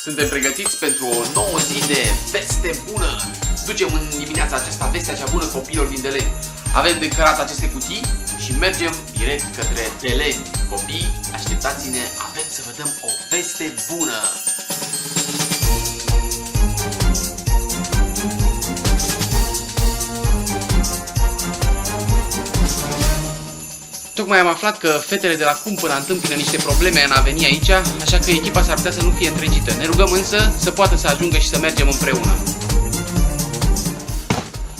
Suntem pregătiți pentru o nouă zi de veste bună. Ducem în dimineața aceasta vestea cea bună copiilor din Deleni. Avem de cărat aceste cutii și mergem direct către Deleni. Copii, așteptați-ne, avem să vă dăm o veste bună. Tocmai am aflat că fetele de la Cumpăna întâmpină niște probleme în a veni aici, așa că echipa s-ar putea să nu fie întregită. Ne rugăm însă să poată să ajungă și să mergem împreună.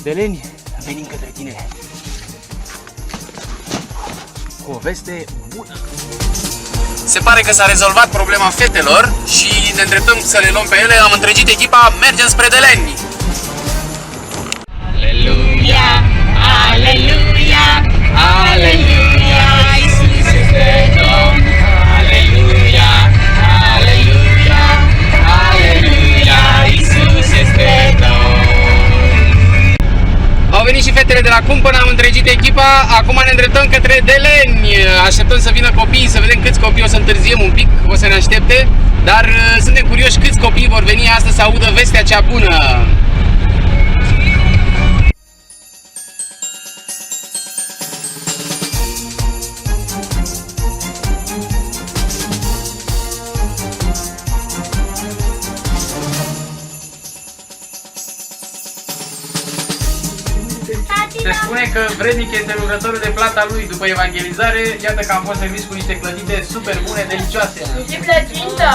Deleni, venim către tine cu o veste bună. Se pare că s-a rezolvat problema fetelor și ne îndreptăm să le luăm pe ele. Am întregit echipa, mergem spre Deleni. Aleluia, aleluia, aleluia, Iisus este Domn. Aleluia, aleluia, aleluia, Iisus este Domn. Au venit și fetele de la Cumpăna, am întregit echipa, acum ne îndreptăm către Deleni. Așteptăm să vină copiii, să vedem câți copii, o să întârziem un pic, o să ne aștepte, dar suntem curioși câți copii vor veni astăzi să audă vestea cea bună. Se spune că vrednic este lucrătorul de plata lui. După evangelizare, iată că am fost serviți cu niște clătite super bune, delicioase. Ce plăcintă!